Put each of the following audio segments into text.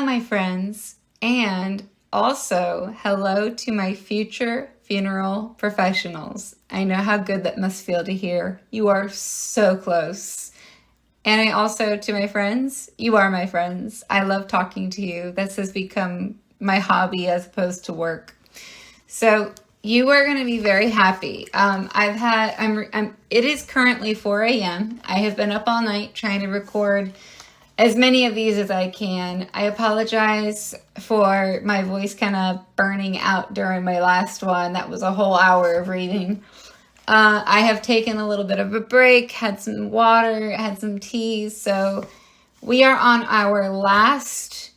my friends, and also hello to my future funeral professionals. I know how good that must feel to hear. You are so close. And I also, to my friends, you are my friends. I love talking to you. This has become my hobby as opposed to work. So you are going to be very happy. It is currently 4 a.m. I have been up all night trying to record as many of these as I can. I apologize for my voice kind of burning out during my last one. That was a whole hour of reading. I have taken a little bit of a break, had some water, had some tea. So we are on our last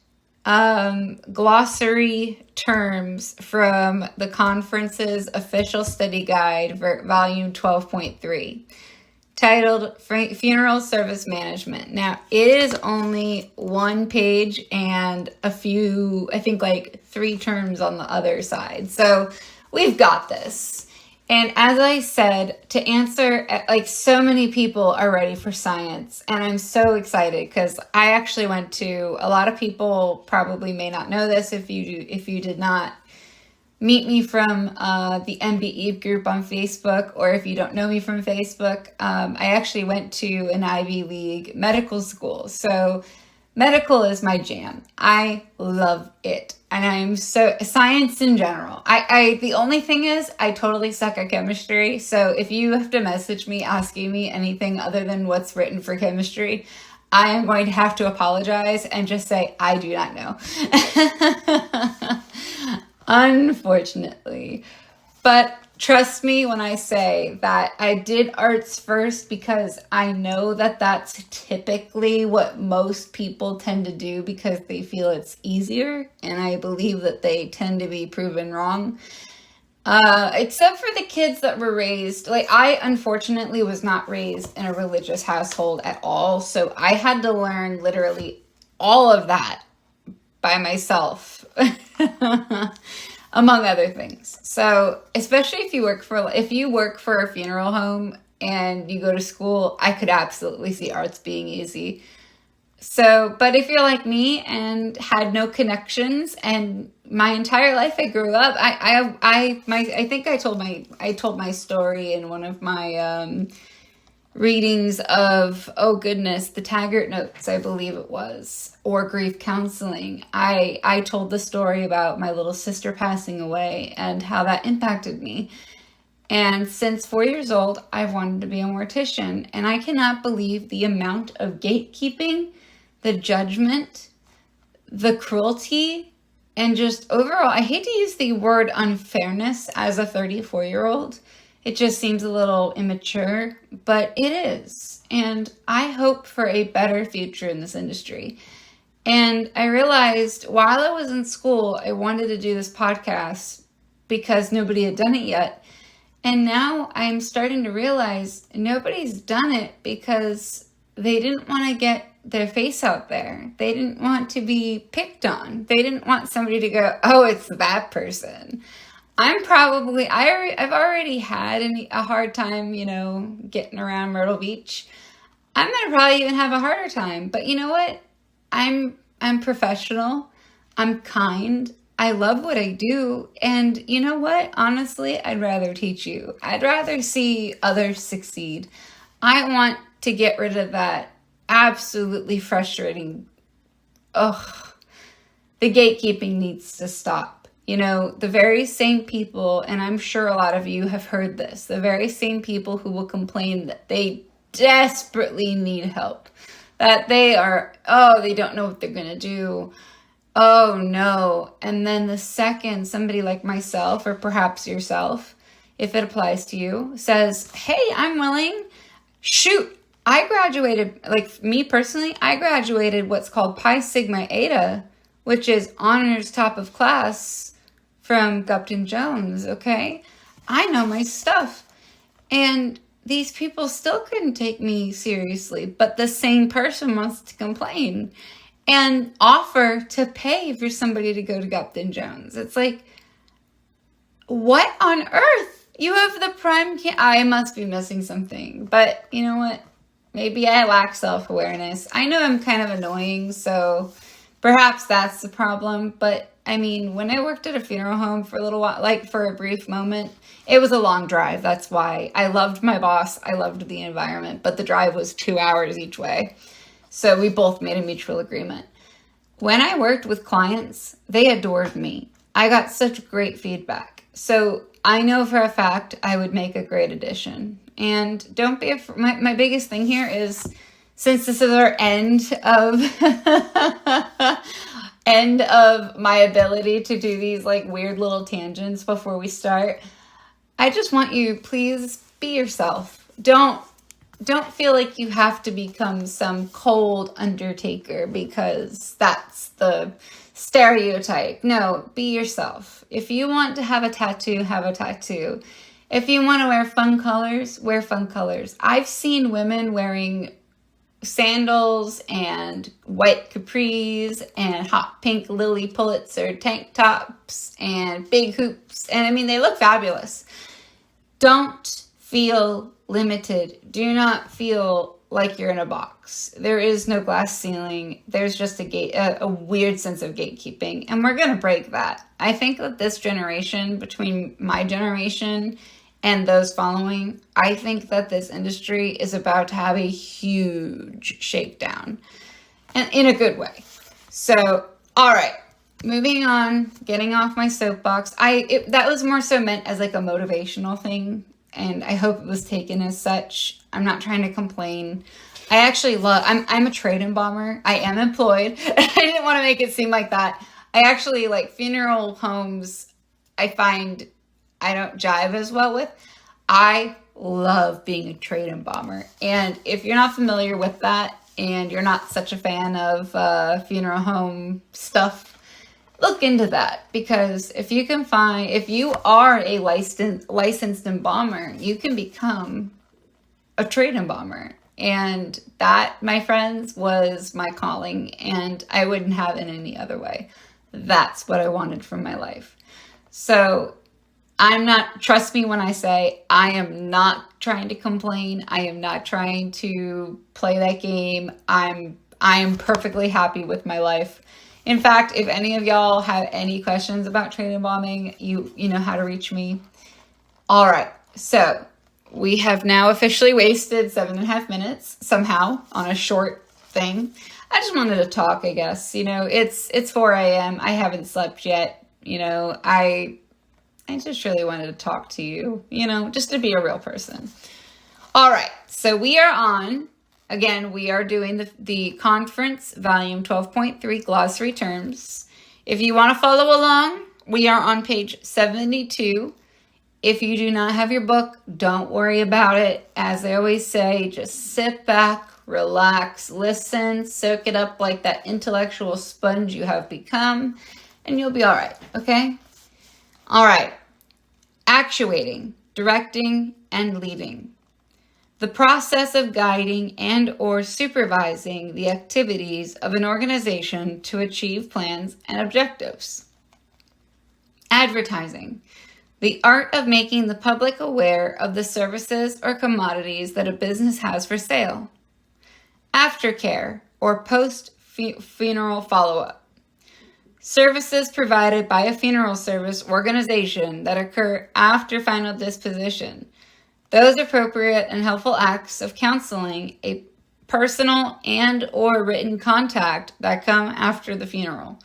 glossary terms from the conference's official study guide, volume 12.3. Titled Funeral Service Management. Now, it is only one page and a few, I think like 3 terms on the other side. So we've got this. And as I said, to answer, like so many people are ready for science. And I'm so excited because I actually went to, a lot of people probably may not know this if you did not meet me from the MBE group on Facebook, or if you don't know me from Facebook, I actually went to an Ivy League medical school. So medical is my jam. I love it. And I'm so, science in general. The only thing is I totally suck at chemistry. So if you have to message me asking me anything other than what's written for chemistry, I am going to have to apologize and just say, I do not know. Unfortunately. But trust me when I say that I did arts first because I know that that's typically what most people tend to do because they feel it's easier, and I believe that they tend to be proven wrong. Except for the kids that were raised, like I unfortunately was not raised in a religious household at all, so I had to learn literally all of that by myself. Among other things. So especially if you work for a funeral home and you go to school, I could absolutely see arts being easy. So, but if you're like me and had no connections, and my entire life I grew up, I think I told my story in one of my readings of, oh goodness, the Taggart Notes, I believe it was, or grief counseling. I told the story about my little sister passing away and how that impacted me. And since 4 years old, I've wanted to be a mortician, and I cannot believe the amount of gatekeeping, the judgment, the cruelty, and just overall, I hate to use the word unfairness as a 34-year-old. It just seems a little immature, but it is. And I hope for a better future in this industry. And I realized while I was in school, I wanted to do this podcast because nobody had done it yet. And now I'm starting to realize nobody's done it because they didn't want to get their face out there. They didn't want to be picked on. They didn't want somebody to go, oh, it's that person. I've already had a hard time, getting around Myrtle Beach. I'm going to probably even have a harder time. But you know what? I'm professional. I'm kind. I love what I do. And you know what? Honestly, I'd rather teach you. I'd rather see others succeed. I want to get rid of that absolutely frustrating, the gatekeeping needs to stop. The very same people, and I'm sure a lot of you have heard this, the very same people who will complain that they desperately need help, that they don't know what they're going to do. Oh no. And then the second somebody like myself, or perhaps yourself, if it applies to you, says, hey, I'm willing. Shoot, I graduated, like me personally, I graduated what's called Pi Sigma Eta, which is honors top of class from Gupton Jones, okay? I know my stuff. And these people still couldn't take me seriously, but the same person wants to complain and offer to pay for somebody to go to Gupton Jones. It's like, what on earth? You have the prime I must be missing something. But you know what? Maybe I lack self-awareness. I know I'm kind of annoying, so Perhaps that's the problem, but I mean, when I worked at a funeral home for a little while, like for a brief moment, it was a long drive. That's why I loved my boss. I loved the environment, but the drive was 2 hours each way. So we both made a mutual agreement. When I worked with clients, they adored me. I got such great feedback. So I know for a fact I would make a great addition. And don't be afraid. My biggest thing here is, since this is our end of end of my ability to do these like weird little tangents before we start, I just want you, please be yourself. Don't feel like you have to become some cold undertaker because that's the stereotype. No, be yourself. If you want to have a tattoo, have a tattoo. If you want to wear fun colors, wear fun colors. I've seen women wearing sandals and white capris and hot pink Lily Pulitzer tank tops and big hoops. And I mean, they look fabulous. Don't feel limited. Do not feel like you're in a box. There is no glass ceiling. There's just a weird sense of gatekeeping. And we're going to break that. I think that this generation, between my generation and those following, I think that this industry is about to have a huge shakedown, and in a good way. So, all right, moving on, getting off my soapbox. That was more so meant as like a motivational thing, and I hope it was taken as such. I'm not trying to complain. I actually I'm a trade embalmer. I am employed. I didn't want to make it seem like that. I actually like funeral homes. I find I don't jive as well with. I love being a trade embalmer. And if you're not familiar with that and you're not such a fan of funeral home stuff, look into that. Because if you are a licensed embalmer, you can become a trade embalmer. And that, my friends, was my calling. And I wouldn't have it any other way. That's what I wanted from my life. So trust me when I say I am not trying to complain. I am not trying to play that game. I am perfectly happy with my life. In fact, if any of y'all have any questions about trade embalming, you know how to reach me. All right. So we have now officially wasted 7.5 minutes somehow on a short thing. I just wanted to talk, I guess. It's 4 a.m. I haven't slept yet. I just really wanted to talk to you, just to be a real person. All right. So we are doing the conference volume 12.3 glossary terms. If you want to follow along, we are on page 72. If you do not have your book, don't worry about it. As I always say, just sit back, relax, listen, soak it up like that intellectual sponge you have become, and you'll be all right. Okay? All right. Actuating, directing, and leading. The process of guiding and or supervising the activities of an organization to achieve plans and objectives. Advertising. The art of making the public aware of the services or commodities that a business has for sale. Aftercare or post-funeral follow-up. Services provided by a funeral service organization that occur after final disposition. Those appropriate and helpful acts of counseling, a personal and or written contact that come after the funeral.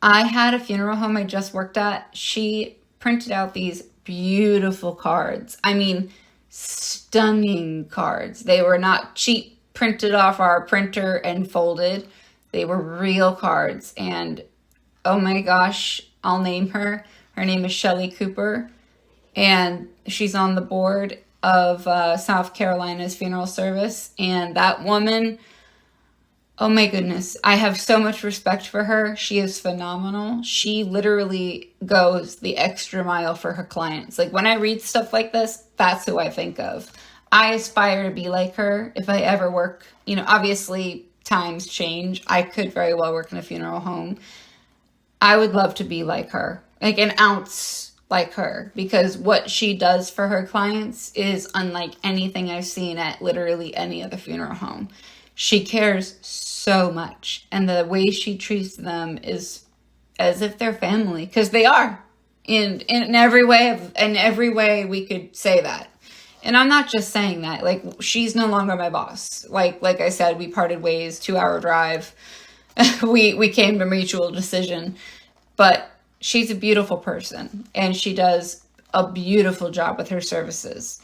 I had a funeral home I just worked at. She printed out these beautiful cards. I mean, stunning cards. They were not cheap, printed off our printer and folded. They were real cards. And oh my gosh, I'll name her. Her name is Shelly Cooper. And she's on the board of South Carolina's funeral service. And that woman, oh my goodness, I have so much respect for her. She is phenomenal. She literally goes the extra mile for her clients. Like when I read stuff like this, that's who I think of. I aspire to be like her if I ever work. Obviously times change. I could very well work in a funeral home. I would love to be like her, like an ounce like her, because what she does for her clients is unlike anything I've seen at literally any other funeral home. She cares so much. And the way she treats them is as if they're family, because they are in every way we could say that. And I'm not just saying that. Like, she's no longer my boss. Like I said, we parted ways, 2-hour drive. we came to mutual decision. But she's a beautiful person, and she does a beautiful job with her services.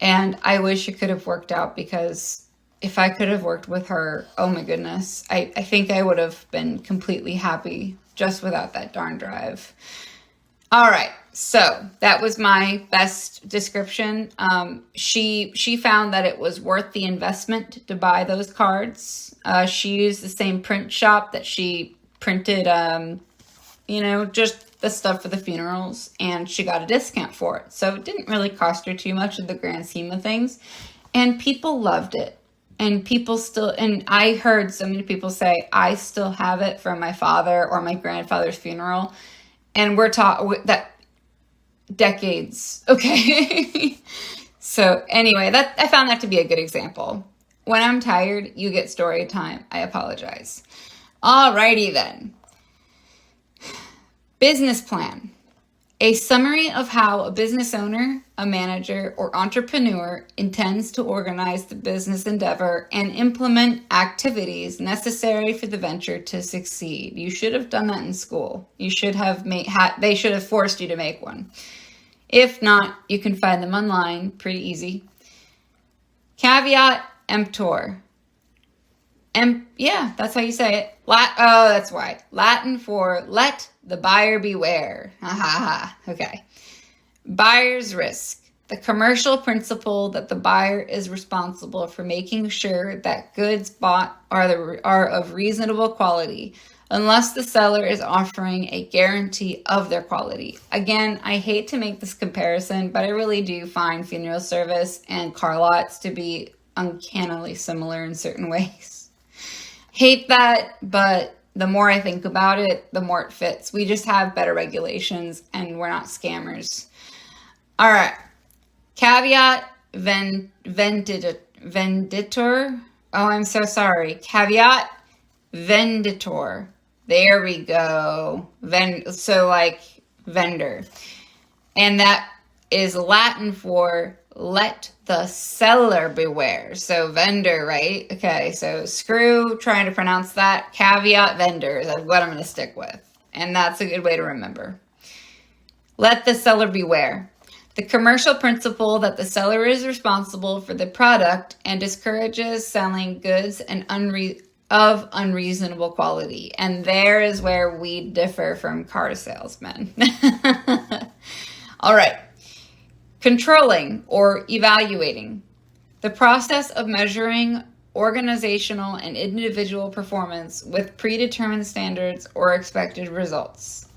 And I wish it could have worked out, because if I could have worked with her, oh my goodness, I think I would have been completely happy just without that darn drive. All right, so that was my best description. She found that it was worth the investment to buy those cards. She used the same print shop that she printed, just the stuff for the funerals, and she got a discount for it. So it didn't really cost her too much in the grand scheme of things. And people loved it. And people still, and I heard so many people say, I still have it from my father or my grandfather's funeral. And we're taught that decades. Okay. So anyway, I found that to be a good example. When I'm tired, you get story time. I apologize. Alrighty then. Business plan. A summary of how a business owner, a manager, or entrepreneur intends to organize the business endeavor and implement activities necessary for the venture to succeed. You should have done that in school. You should have they should have forced you to make one. If not, you can find them online, pretty easy. Caveat emptor. Yeah, that's how you say it. That's why. Latin for let the buyer beware. Ha ha ha. Okay. Buyer's risk. The commercial principle that the buyer is responsible for making sure that goods bought are of reasonable quality, unless the seller is offering a guarantee of their quality. Again, I hate to make this comparison, but I really do find funeral service and car lots to be uncannily similar in certain ways. Hate that, but the more I think about it, the more it fits. We just have better regulations, and we're not scammers. All right. Caveat venditor. Oh, I'm so sorry. Caveat venditor. There we go. So like vendor. And that is Latin for let the seller beware. So vendor, right? Okay, so screw trying to pronounce that. Caveat vendor is what I'm going to stick with. And that's a good way to remember. Let the seller beware. The commercial principle that the seller is responsible for the product and discourages selling goods of unreasonable quality. And there is where we differ from car salesmen. All right. Controlling or evaluating. The process of measuring organizational and individual performance with predetermined standards or expected results.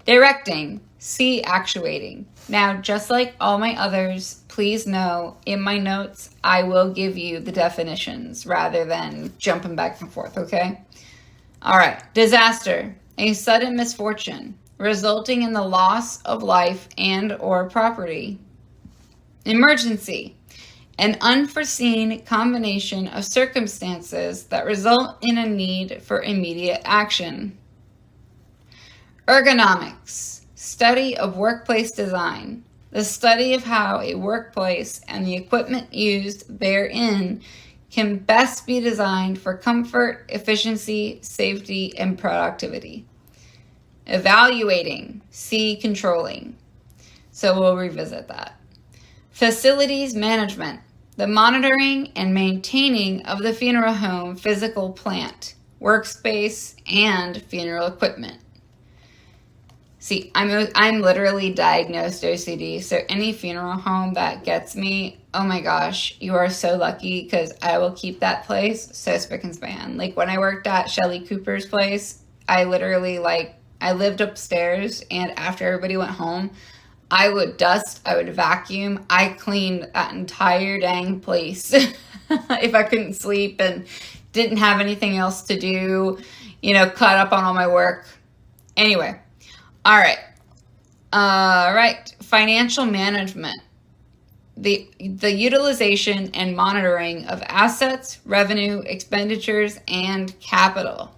Directing. See actuating. Now, just like all my others, please know in my notes, I will give you the definitions rather than jumping back and forth, okay? All right. Disaster. A sudden misfortune resulting in the loss of life and or property. Emergency. An unforeseen combination of circumstances that result in a need for immediate action. Ergonomics. Study of workplace design. The study of how a workplace and the equipment used therein can best be designed for comfort, efficiency, safety, and productivity. Evaluating. See controlling. So we'll revisit that. Facilities management, the monitoring and maintaining of the funeral home physical plant, workspace, and funeral equipment. See, I'm literally diagnosed OCD, so any funeral home that gets me, oh my gosh, you are so lucky, because I will keep that place so spick and span. Like when I worked at Shelley Cooper's place, I literally I lived upstairs, and after everybody went home, I would dust, I would vacuum, I cleaned that entire dang place if I couldn't sleep and didn't have anything else to do, caught up on all my work. Anyway, all right. Financial management. the utilization and monitoring of assets, revenue, expenditures, and capital.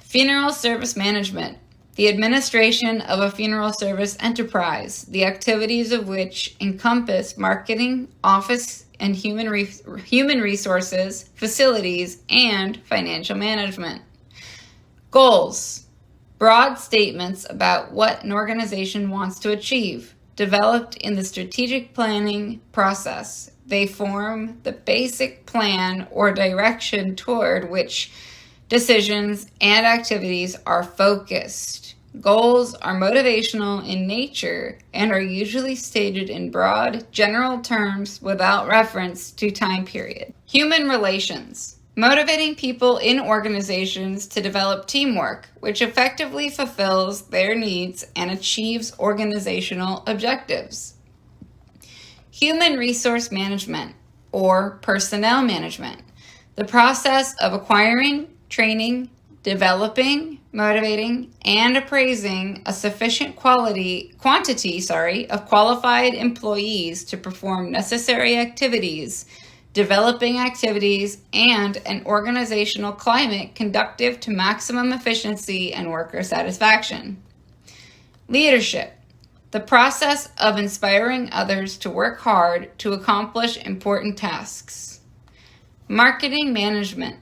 Funeral service management, the administration of a funeral service enterprise, the activities of which encompass marketing, office and human resources, facilities, and financial management. Goals, broad statements about what an organization wants to achieve, developed in the strategic planning process. They form the basic plan or direction toward which decisions and activities are focused. Goals are motivational in nature and are usually stated in broad, general terms without reference to time period. Human relations. Motivating people in organizations to develop teamwork, which effectively fulfills their needs and achieves organizational objectives. Human resource management, or personnel management, the process of acquiring, training, developing, motivating, and appraising a sufficient quantity of qualified employees to perform necessary activities, developing activities, and an organizational climate conducive to maximum efficiency and worker satisfaction. Leadership, the process of inspiring others to work hard to accomplish important tasks. Marketing management,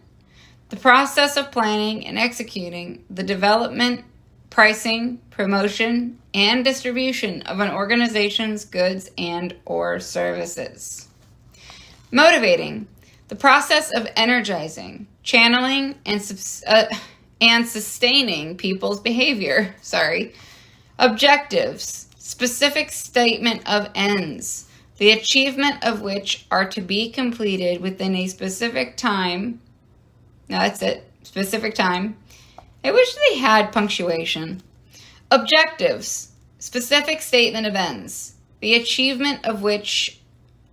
the process of planning and executing the development, pricing, promotion, and distribution of an organization's goods and/or services. Motivating, the process of energizing, channeling, and sustaining people's behavior. Objectives, specific statement of ends, the achievement of which are to be completed within a specific time. Specific time. I wish they had punctuation. Objectives, specific statement of ends, the achievement of which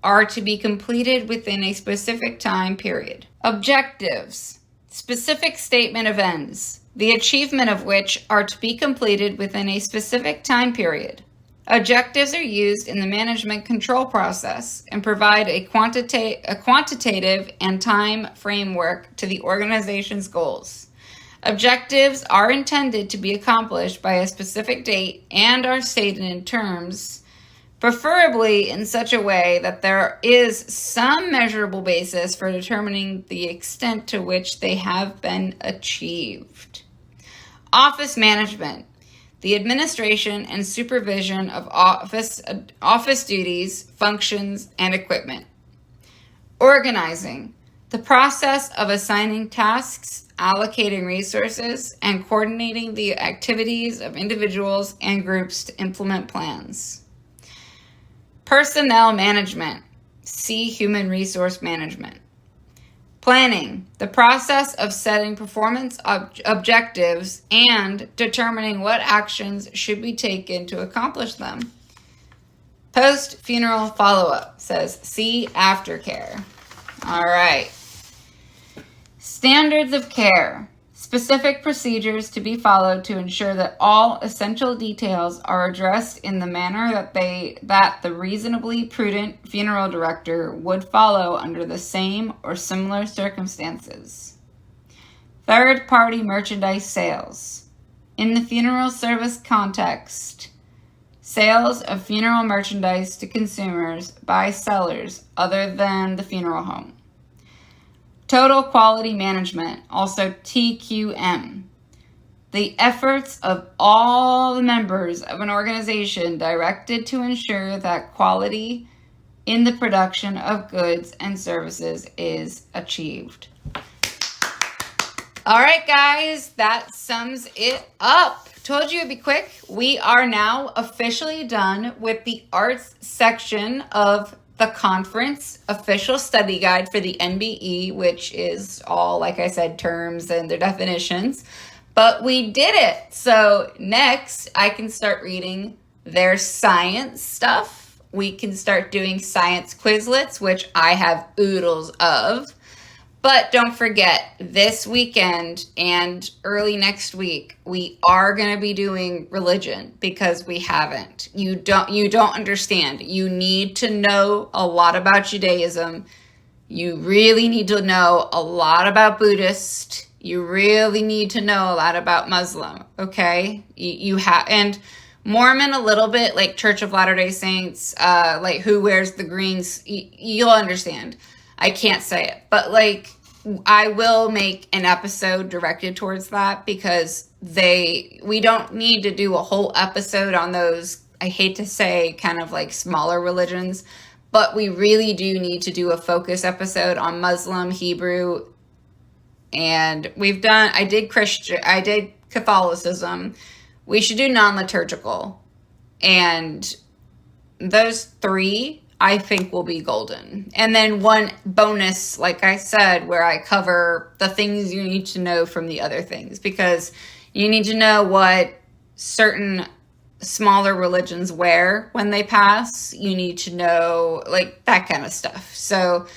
are to be completed within a specific time period. Objectives, specific statement of ends, the achievement of which are to be completed within a specific time period. Objectives are used in the management control process and provide a quantitative and time framework to the organization's goals. Objectives are intended to be accomplished by a specific date and are stated in terms, preferably in such a way that there is some measurable basis for determining the extent to which they have been achieved. Office management, the administration and supervision of office duties, functions, and equipment. Organizing, the process of assigning tasks, allocating resources, and coordinating the activities of individuals and groups to implement plans. Personnel management, see human resource management. Planning, the process of setting performance objectives and determining what actions should be taken to accomplish them. Post-funeral follow-up, says see aftercare. All right. Standards of care, specific procedures to be followed to ensure that all essential details are addressed in the manner that the reasonably prudent funeral director would follow under the same or similar circumstances. Third-party merchandise sales. In the funeral service context, sales of funeral merchandise to consumers by sellers other than the funeral home. Total quality management, also TQM. The efforts of all the members of an organization directed to ensure that quality in the production of goods and services is achieved. All right, guys, that sums it up. Told you it'd be quick. We are now officially done with the arts section of the conference official study guide for the NBE, which is all, like I said, terms and their definitions. But we did it. So next, I can start reading their science stuff. We can start doing science Quizlets, which I have oodles of. But don't forget, this weekend and early next week, we are going to be doing religion because we haven't. You don't understand. You need to know a lot about Judaism. You really need to know a lot about Buddhist. You really need to know a lot about Muslim, okay? You have, and Mormon a little bit, like Church of Latter-day Saints, like who wears the greens, you'll understand. I can't say it, but like I will make an episode directed towards that because we don't need to do a whole episode on those, I hate to say, kind of like smaller religions, but we really do need to do a focus episode on Muslim, Hebrew, and I did Catholicism. We should do non-liturgical, and those three I think will be golden. And then one bonus, like I said, where I cover the things you need to know from the other things, because you need to know what certain smaller religions wear when they pass. You need to know like that kind of stuff. So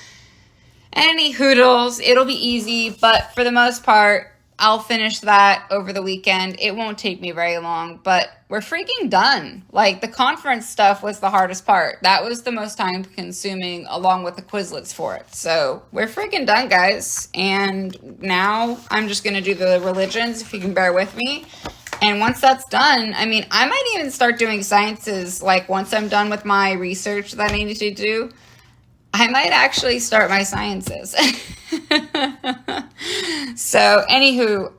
any hoodles, it'll be easy, but for the most part, I'll finish that over the weekend. It won't take me very long, but we're freaking done. Like the conference stuff was the hardest part. That was the most time consuming along with the Quizlets for it. So we're freaking done, guys. And now I'm just going to do the religions, if you can bear with me. And once that's done, I mean, I might even start doing sciences. Like once I'm done with my research that I need to do, I might actually start my sciences. So, anywho,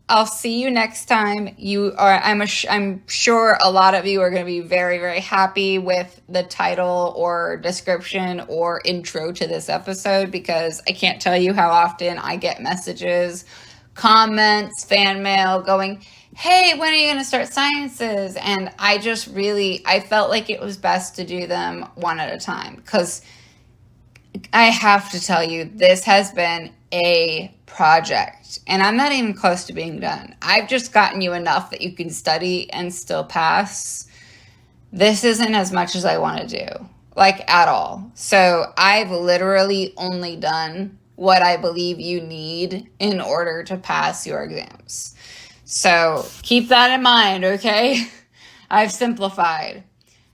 I'll see you next time. I'm sure a lot of you are going to be very, very happy with the title or description or intro to this episode, because I can't tell you how often I get messages, comments, fan mail going, hey, when are you going to start sciences? And I felt like it was best to do them one at a time, because I have to tell you, this has been a project, and I'm not even close to being done. I've just gotten you enough that you can study and still pass. This isn't as much as I want to do, like at all. So I've literally only done what I believe you need in order to pass your exams. So keep that in mind, okay? I've simplified.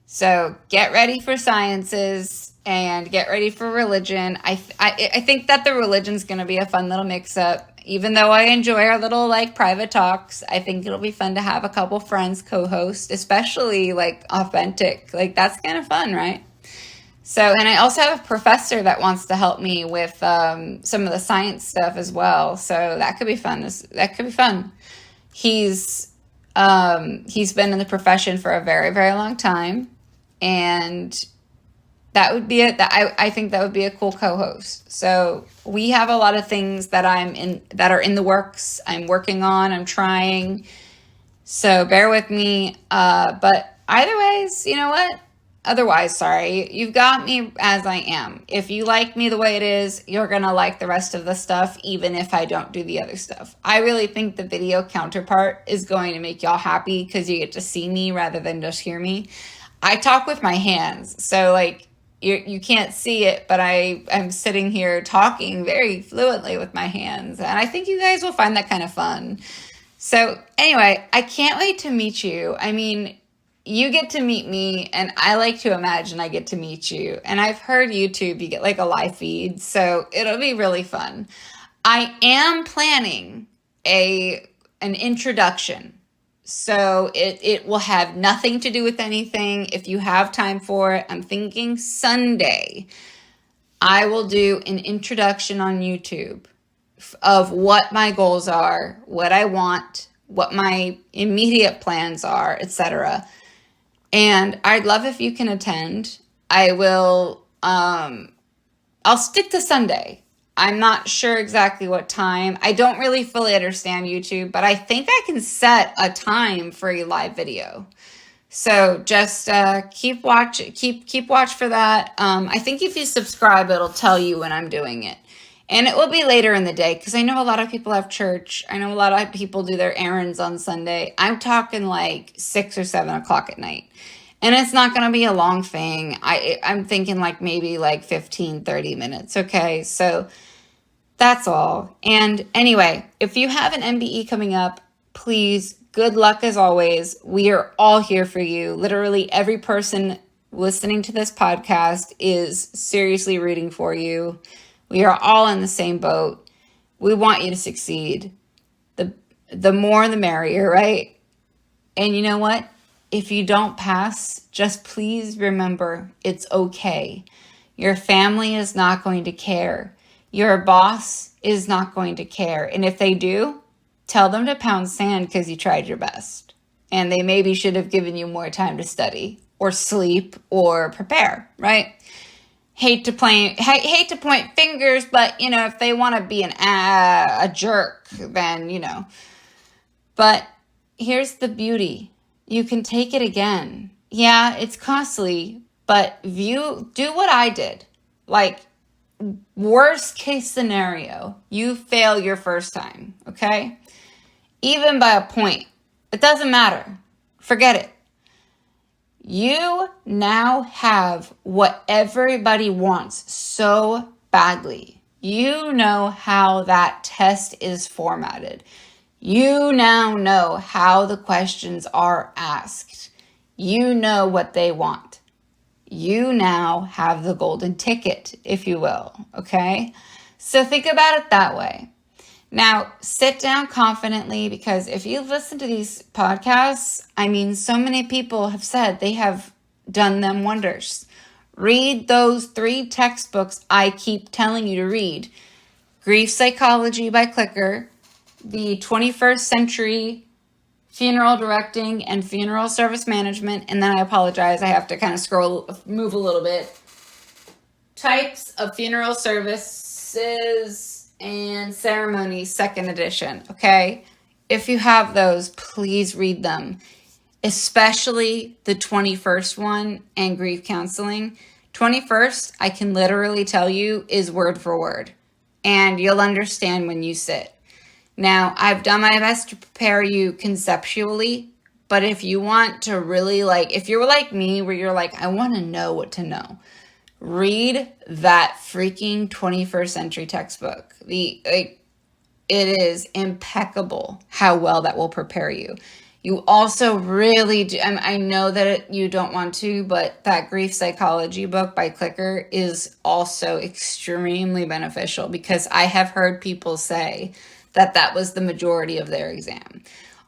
So get ready for sciences and get ready for religion. I think that the religion's going to be a fun little mix-up. Even though I enjoy our little like private talks, I think it'll be fun to have a couple friends co-host, especially like authentic. Like that's kind of fun, right? So, and I also have a professor that wants to help me with some of the science stuff as well. So that could be fun. That could be fun. He's been in the profession for a very, very long time, and that would be it. I think that would be a cool co-host. So we have a lot of things that that are in the works. I'm working on. I'm trying. So bear with me. But either ways, you know what? Otherwise, sorry, you've got me as I am. If you like me the way it is, you're going to like the rest of the stuff, even if I don't do the other stuff. I really think the video counterpart is going to make y'all happy because you get to see me rather than just hear me. I talk with my hands, so like you can't see it, but I'm sitting here talking very fluently with my hands, and I think you guys will find that kind of fun. So anyway, I can't wait to meet you. I mean, you get to meet me, and I like to imagine I get to meet you. And I've heard YouTube, you get like a live feed, so it'll be really fun. I am planning an introduction. So it will have nothing to do with anything. If you have time for it, I'm thinking Sunday, I will do an introduction on YouTube of what my goals are, what I want, what my immediate plans are, etc. And I'd love if you can attend. I will, I'll stick to Sunday. I'm not sure exactly what time. I don't really fully understand YouTube, but I think I can set a time for a live video. So just keep watch for that. I think if you subscribe, it'll tell you when I'm doing it. And it will be later in the day because I know a lot of people have church. I know a lot of people do their errands on Sunday. I'm talking like 6 or 7 o'clock at night. And it's not going to be a long thing. I'm thinking like maybe like 15, 30 minutes. Okay, so That's all. And anyway, if you have an MBE coming up, please, good luck as always. We are all here for you. Literally every person listening to this podcast is seriously rooting for you. We are all in the same boat. We want you to succeed. The more the merrier, right? And you know what? If you don't pass, just please remember it's okay. Your family is not going to care. Your boss is not going to care. And if they do, tell them to pound sand because you tried your best. And they maybe should have given you more time to study or sleep or prepare, right? Hate to point fingers, but if they want to be a jerk, then But here's the beauty. You can take it again. Yeah, it's costly, but do what I did. Like, worst case scenario, you fail your first time, okay? Even by a point. It doesn't matter. Forget it. You now have what everybody wants so badly. You know how that test is formatted. You now know how the questions are asked. You know what they want. You now have the golden ticket, if you will, okay? So think about it that way. Now, sit down confidently, because if you've listened to these podcasts, so many people have said they have done them wonders. Read those 3 textbooks I keep telling you to read. Grief Psychology by Clicker, the 21st Century Funeral Directing and Funeral Service Management, and then I apologize, I have to kind of move a little bit. Types of Funeral Services and Ceremonies, 2nd edition, okay? If you have those, please read them, especially the 21st one and Grief Counseling. 21st, I can literally tell you, is word for word, and you'll understand when you sit. Now, I've done my best to prepare you conceptually, but if you want to really if you're like me, where you're like, I want to know what to know, read that freaking 21st century textbook. It is impeccable how well that will prepare you. You also really do, I know that you don't want to, but that Grief Psychology book by Clicker is also extremely beneficial, because I have heard people say that was the majority of their exam.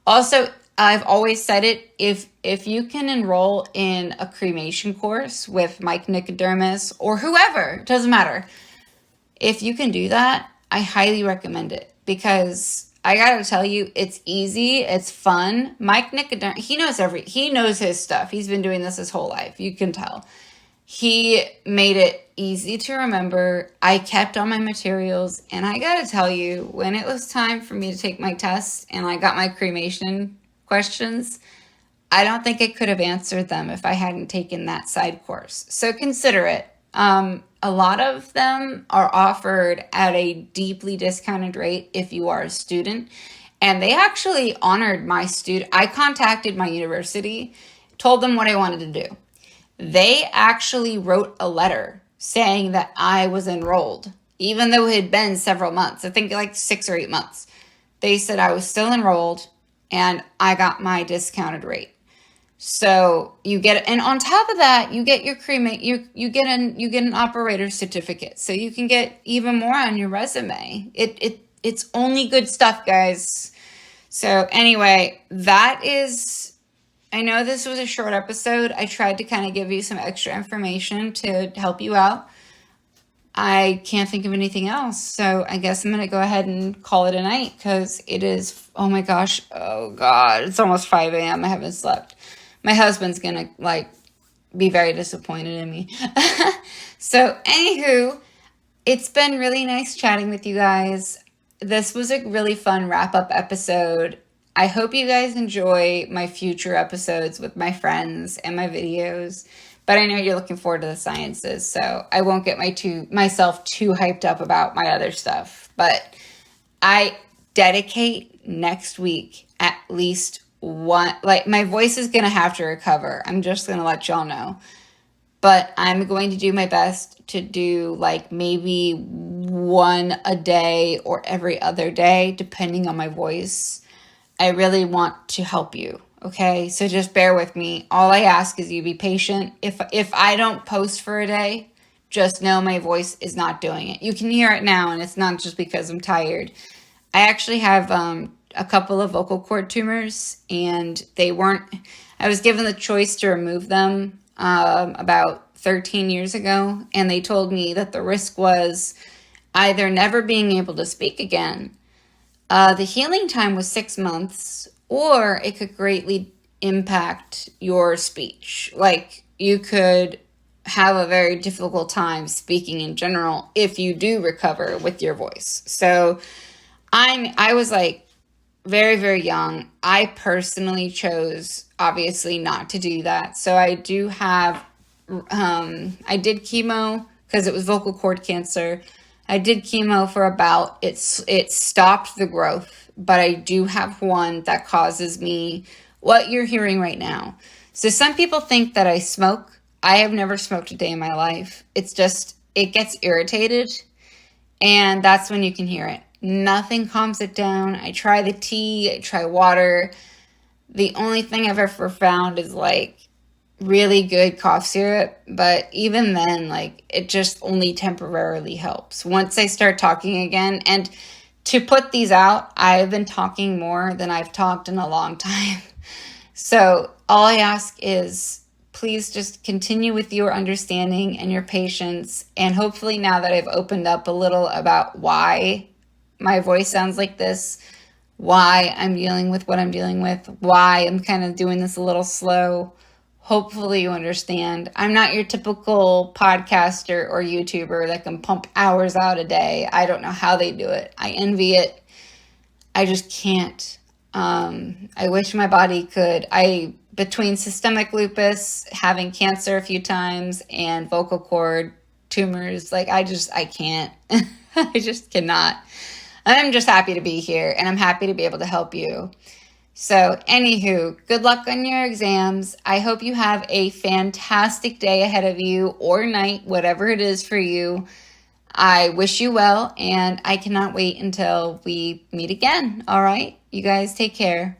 Also, I've always said it, if you can enroll in a cremation course with Mike Nicodemus or whoever, it doesn't matter. If you can do that, I highly recommend it, because I gotta tell you, it's easy, it's fun. Mike Nicodemus, he knows his stuff. He's been doing this his whole life. You can tell. He made it easy to remember. I kept all my materials, and I gotta tell you, when it was time for me to take my test and I got my cremation questions, I don't think I could have answered them if I hadn't taken that side course. So consider it. A lot of them are offered at a deeply discounted rate if you are a student. And they actually honored my student. I contacted my university, told them what I wanted to do. They actually wrote a letter saying that I was enrolled, even though it had been several months. I think like 6 or 8 months. They said I was still enrolled and I got my discounted rate. So you get, and on top of that, you get your you get an operator certificate, so you can get even more on your resume. It's only good stuff, guys. So anyway, I know this was a short episode. I tried to kind of give you some extra information to help you out. I can't think of anything else, so I guess I'm going to go ahead and call it a night, because it is, oh my gosh, oh God, it's almost 5 a.m. I haven't slept. My husband's going to, be very disappointed in me. So, anywho, it's been really nice chatting with you guys. This was a really fun wrap-up episode. I hope you guys enjoy my future episodes with my friends and my videos. But I know you're looking forward to the sciences, so I won't get myself too hyped up about my other stuff. But I dedicate next week at least one, my voice is going to have to recover. I'm just going to let y'all know. But I'm going to do my best to do maybe one a day or every other day, depending on my voice. I really want to help you. Okay, so just bear with me. All I ask is you be patient. If I don't post for a day, just know my voice is not doing it. You can hear it now, and it's not just because I'm tired. I actually have a couple of vocal cord tumors, and they weren't. I was given the choice to remove them about 13 years ago, and they told me that the risk was either never being able to speak again. The healing time was 6 months, or it could greatly impact your speech. Like, you could have a very difficult time speaking in general if you do recover with your voice. So I was like very, very young. I personally chose, obviously, not to do that. So I do have, I did chemo because it was vocal cord cancer. I did chemo for about, it stopped the growth, but I do have one that causes me what you're hearing right now. So some people think that I smoke. I have never smoked a day in my life. It's just, it gets irritated, and that's when you can hear it. Nothing calms it down. I try the tea, I try water. The only thing I've ever found is like really good cough syrup, but even then, like, it just only temporarily helps. Once I start talking again, and to put these out, I've been talking more than I've talked in a long time. So all I ask is please just continue with your understanding and your patience. And hopefully now that I've opened up a little about why my voice sounds like this, why I'm dealing with what I'm dealing with, why I'm kind of doing this a little slow, hopefully you understand. I'm not your typical podcaster or YouTuber that can pump hours out a day. I don't know how they do it. I envy it. I just can't. I wish my body could. Between systemic lupus, having cancer a few times, and vocal cord tumors, like I can't. I just cannot. I'm just happy to be here, and I'm happy to be able to help you. So, anywho, good luck on your exams. I hope you have a fantastic day ahead of you, or night, whatever it is for you. I wish you well, and I cannot wait until we meet again. All right? You guys take care.